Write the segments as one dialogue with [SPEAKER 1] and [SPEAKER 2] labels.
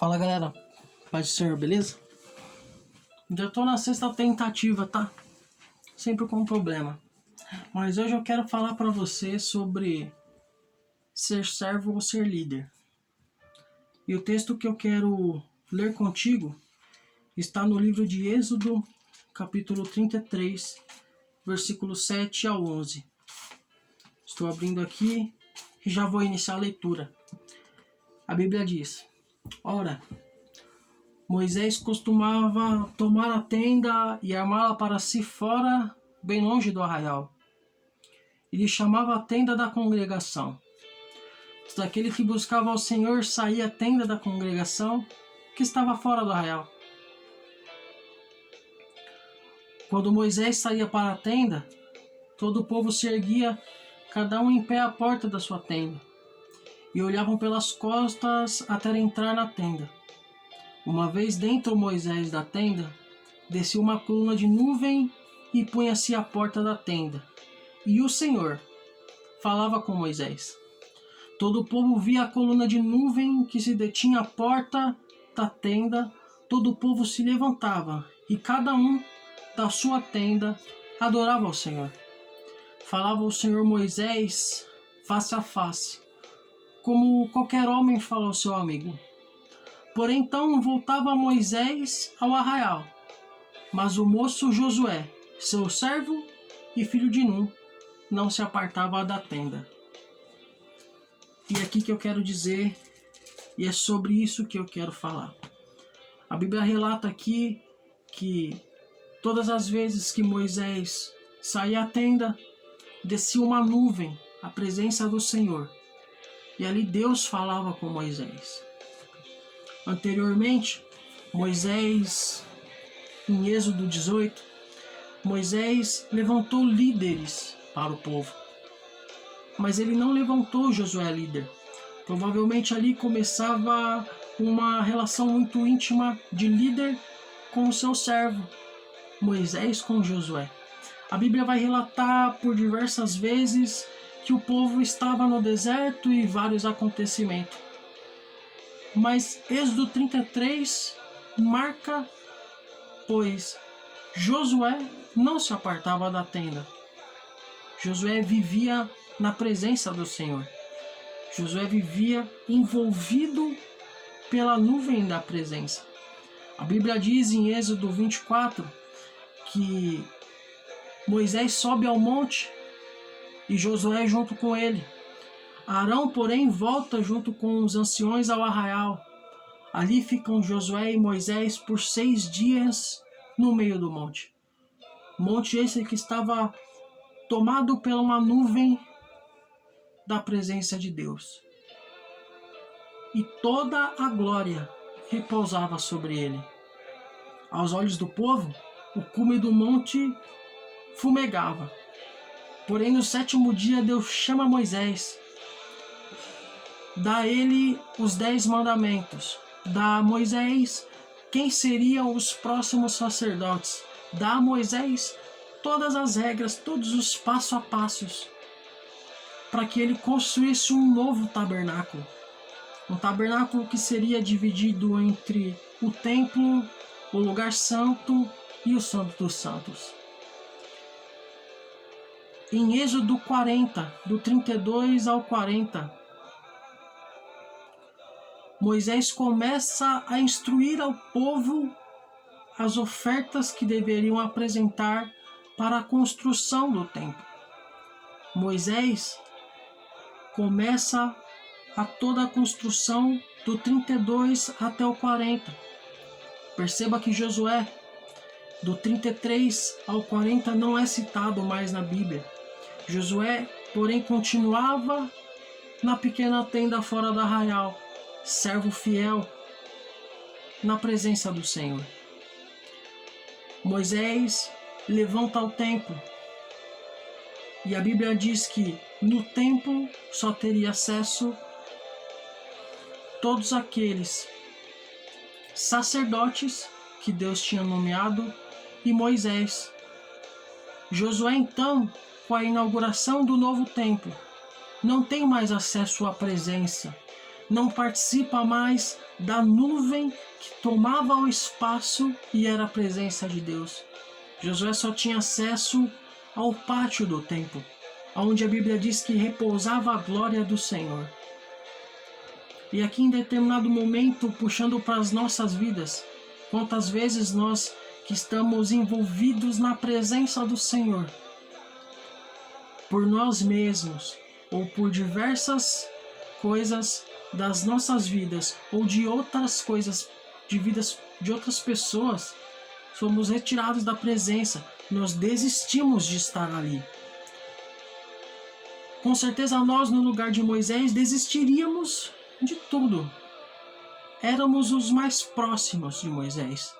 [SPEAKER 1] Fala galera, paz do Senhor, beleza? Já tô na sexta tentativa, tá? Sempre com um problema. Mas hoje eu quero falar pra você sobre ser servo ou ser líder. E o texto que eu quero ler contigo está no livro de Êxodo, capítulo 33, versículos 7 ao 11. Estou abrindo aqui e já vou iniciar a leitura. A Bíblia diz: Ora, Moisés costumava tomar a tenda e armá-la para si fora, bem longe do arraial. Ele chamava a tenda da congregação. Daquele que buscava ao Senhor saía a tenda da congregação, que estava fora do arraial. Quando Moisés saía para a tenda, todo o povo se erguia, cada um em pé à porta da sua tenda, e olhavam pelas costas até entrar na tenda. Uma vez dentro Moisés da tenda, descia uma coluna de nuvem e punha-se à porta da tenda. E o Senhor falava com Moisés. Todo o povo via a coluna de nuvem que se detinha à porta da tenda. Todo o povo se levantava e cada um da sua tenda adorava ao Senhor. Falava o Senhor Moisés face a face, como qualquer homem fala ao seu amigo. Porém, então voltava Moisés ao arraial, mas o moço Josué, seu servo e filho de Num, não se apartava da tenda. E é aqui que eu quero dizer, e é sobre isso que eu quero falar. A Bíblia relata aqui que todas as vezes que Moisés saía à tenda, descia uma nuvem, a presença do Senhor, e ali Deus falava com Moisés. Anteriormente, Moisés, em Êxodo 18, Moisés levantou líderes para o povo. Mas ele não levantou Josué líder. Provavelmente ali começava uma relação muito íntima de líder com o seu servo, Moisés com Josué. A Bíblia vai relatar por diversas vezes que o povo estava no deserto e vários acontecimentos. Mas Êxodo 33 marca, pois Josué não se apartava da tenda. Josué vivia na presença do Senhor. Josué vivia envolvido pela nuvem da presença. A Bíblia diz em Êxodo 24 que Moisés sobe ao monte e Josué junto com ele. Arão, porém, volta junto com os anciões ao arraial. Ali ficam Josué e Moisés por 6 dias no meio do monte. Monte esse que estava tomado por uma nuvem da presença de Deus. E toda a glória repousava sobre ele. Aos olhos do povo, o cume do monte fumegava. Porém, no 7º dia, Deus chama Moisés. Dá a ele os 10 mandamentos. Dá a Moisés quem seriam os próximos sacerdotes. Dá a Moisés todas as regras, todos os passo a passos, para que ele construísse um novo tabernáculo. Um tabernáculo que seria dividido entre o templo, o lugar santo e o Santo dos Santos. Em Êxodo 40, do 32 ao 40, Moisés começa a instruir ao povo as ofertas que deveriam apresentar para a construção do templo. Moisés começa a toda a construção do 32 até o 40. Perceba que Josué, do 33 ao 40, não é citado mais na Bíblia. Josué, porém, continuava na pequena tenda fora do arraial, servo fiel na presença do Senhor. Moisés levanta o templo. E a Bíblia diz que no templo só teria acesso todos aqueles sacerdotes que Deus tinha nomeado e Moisés. Josué, então, com a inauguração do novo templo, não tem mais acesso à presença, não participa mais da nuvem que tomava o espaço e era a presença de Deus. Josué só tinha acesso ao pátio do templo, onde a Bíblia diz que repousava a glória do Senhor. E aqui em determinado momento, puxando para as nossas vidas, quantas vezes nós que estamos envolvidos na presença do Senhor, por nós mesmos ou por diversas coisas das nossas vidas ou de outras coisas, de vidas de outras pessoas, somos retirados da presença, nós desistimos de estar ali. Com certeza nós, no lugar de Moisés, desistiríamos de tudo. Éramos os mais próximos de Moisés.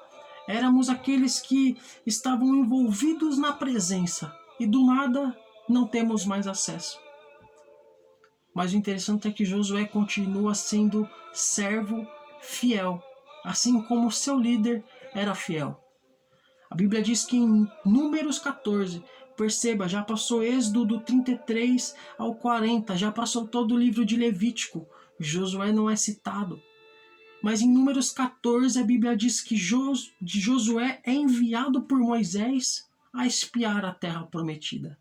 [SPEAKER 1] Éramos aqueles que estavam envolvidos na presença e do nada não temos mais acesso. Mas o interessante é que Josué continua sendo servo fiel, assim como seu líder era fiel. A Bíblia diz que em Números 14, perceba, já passou Êxodo do 33 ao 40, já passou todo o livro de Levítico, Josué não é citado. Mas em Números 14 a Bíblia diz que Josué é enviado por Moisés a espiar a terra prometida.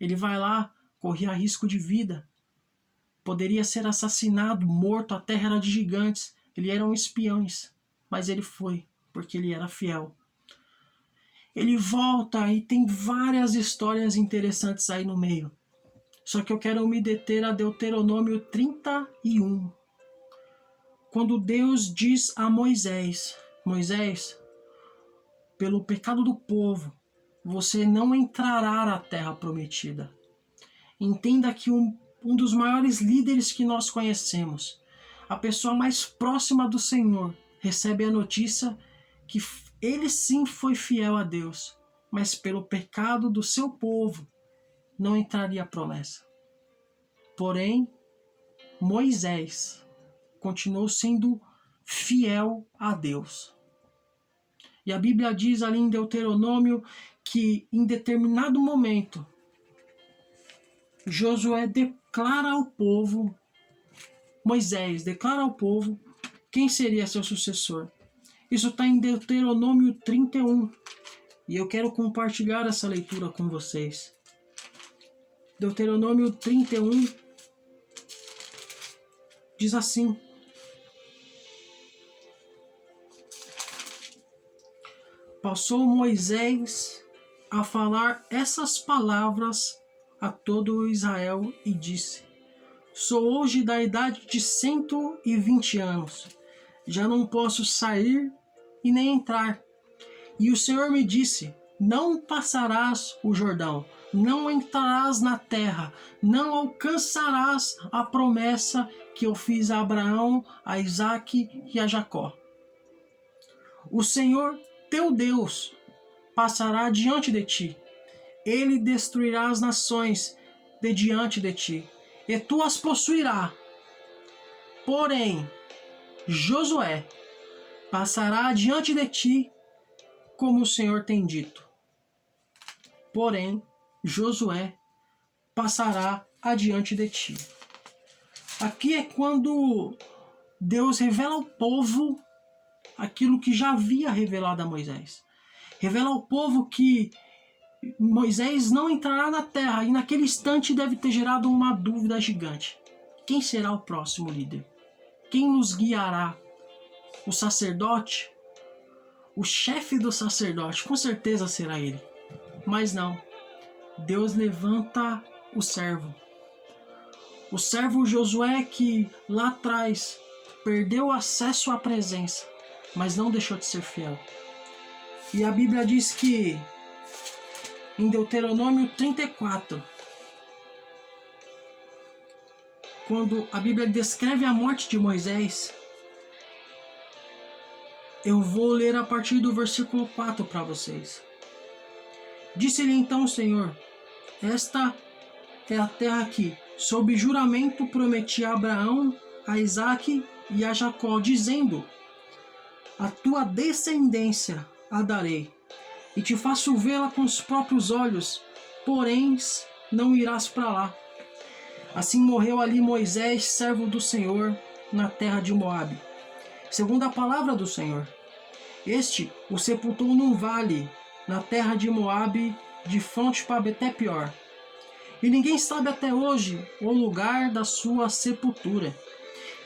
[SPEAKER 1] Ele vai lá, corria risco de vida, poderia ser assassinado, morto, a terra era de gigantes, ele eram espiões, mas ele foi, porque ele era fiel. Ele volta e tem várias histórias interessantes aí no meio. Só que eu quero me deter a Deuteronômio 31. Quando Deus diz a Moisés, Moisés, pelo pecado do povo, você não entrará na terra prometida. Entenda que um dos maiores líderes que nós conhecemos, a pessoa mais próxima do Senhor, recebe a notícia que ele sim foi fiel a Deus, mas pelo pecado do seu povo não entraria a promessa. Porém, Moisés continuou sendo fiel a Deus. E a Bíblia diz ali em Deuteronômio que em determinado momento Josué declara ao povo, Moisés declara ao povo quem seria seu sucessor. Isso está em Deuteronômio 31. E eu quero compartilhar essa leitura com vocês. Deuteronômio 31 diz assim: Passou Moisés a falar essas palavras a todo o Israel e disse: Sou hoje da idade de 120 anos. Já não posso sair e nem entrar. E o Senhor me disse: Não passarás o Jordão, não entrarás na terra, não alcançarás a promessa que eu fiz a Abraão, a Isaque e a Jacó. O Senhor, teu Deus, passará diante de ti. Ele destruirá as nações de diante de ti, e tu as possuirás. Porém, Josué passará diante de ti, como o Senhor tem dito. Porém, Josué passará adiante de ti. Aqui é quando Deus revela ao povo aquilo que já havia revelado a Moisés. Revela ao povo que Moisés não entrará na terra, e naquele instante deve ter gerado uma dúvida gigante. Quem será o próximo líder? Quem nos guiará? O sacerdote? O chefe do sacerdote? Com certeza será ele. Mas não. Deus levanta o servo. O servo Josué, que lá atrás perdeu acesso à presença, mas não deixou de ser fiel. E a Bíblia diz que em Deuteronômio 34, quando a Bíblia descreve a morte de Moisés, eu vou ler a partir do versículo 4 para vocês. Disse-lhe então o Senhor: Esta é a terra que, sob juramento, prometi a Abraão, a Isaque e a Jacó, dizendo: A tua descendência a darei, e te faço vê-la com os próprios olhos, porém não irás para lá. Assim morreu ali Moisés, servo do Senhor, na terra de Moabe, segundo a palavra do Senhor. Este o sepultou num vale, na terra de Moabe, de fronte para Beté-Peor. E ninguém sabe até hoje o lugar da sua sepultura.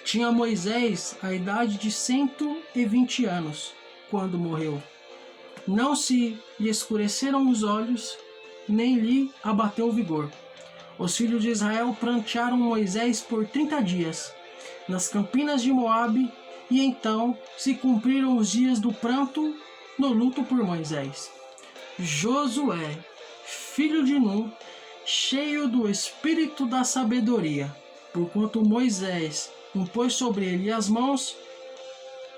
[SPEAKER 1] Tinha Moisés a idade de 120 anos, quando morreu. Não se lhe escureceram os olhos, nem lhe abateu o vigor. Os filhos de Israel prantearam Moisés por 30 dias, nas campinas de Moabe, e então se cumpriram os dias do pranto no luto por Moisés. Josué, filho de Nun, cheio do espírito da sabedoria, porquanto Moisés impôs sobre ele as mãos,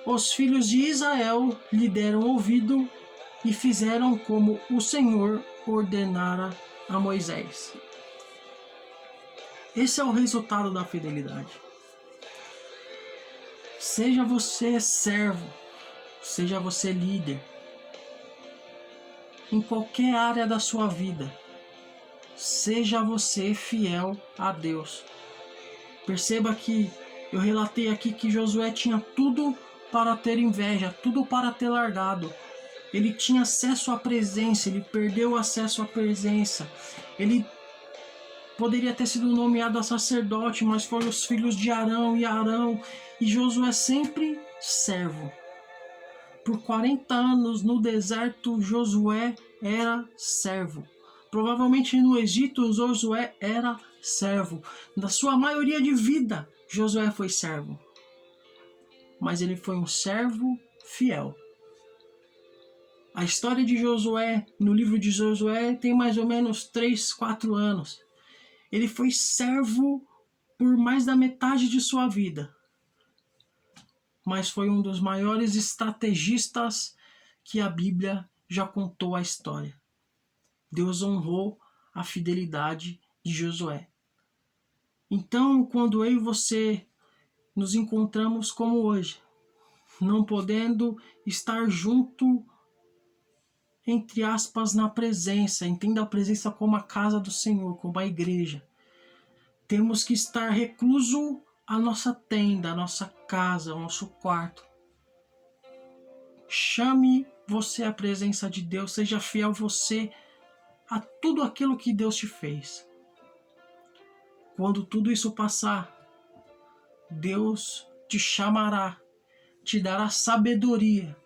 [SPEAKER 1] os filhos de Israel lhe deram ouvido e fizeram como o Senhor ordenara a Moisés. Esse é o resultado da fidelidade. Seja você servo, seja você líder, em qualquer área da sua vida, seja você fiel a Deus. Perceba que eu relatei aqui que Josué tinha tudo para ter inveja, tudo para ter largado. Ele tinha acesso à presença, ele perdeu o acesso à presença. Ele poderia ter sido nomeado a sacerdote, mas foram os filhos de Arão e Josué sempre servo. Por 40 anos no deserto, Josué era servo. Provavelmente no Egito, Josué era servo. Na sua maioria de vida, Josué foi servo. Mas ele foi um servo fiel. A história de Josué, no livro de Josué, tem mais ou menos 3, 4 anos. Ele foi servo por mais da metade de sua vida. Mas foi um dos maiores estrategistas que a Bíblia já contou a história. Deus honrou a fidelidade de Josué. Então, quando eu e você nos encontramos como hoje, não podendo estar junto, entre aspas, na presença, entenda a presença como a casa do Senhor, como a igreja. Temos que estar recluso à nossa tenda, à nossa casa, ao nosso quarto. Chame você à presença de Deus, seja fiel você a tudo aquilo que Deus te fez. Quando tudo isso passar, Deus te chamará, te dará sabedoria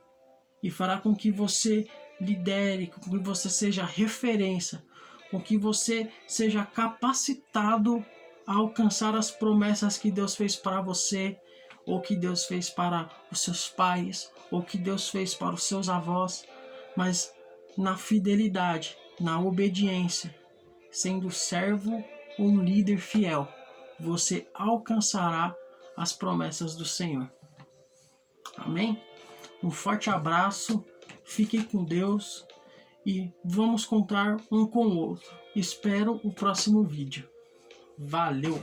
[SPEAKER 1] e fará com que você lidere, com que você seja referência, com que você seja capacitado a alcançar as promessas que Deus fez para você, ou que Deus fez para os seus pais, ou que Deus fez para os seus avós, mas na fidelidade, na obediência, sendo servo ou um líder fiel, você alcançará as promessas do Senhor. Amém? Um forte abraço, fiquem com Deus e vamos contar um com o outro. Espero o próximo vídeo. Valeu!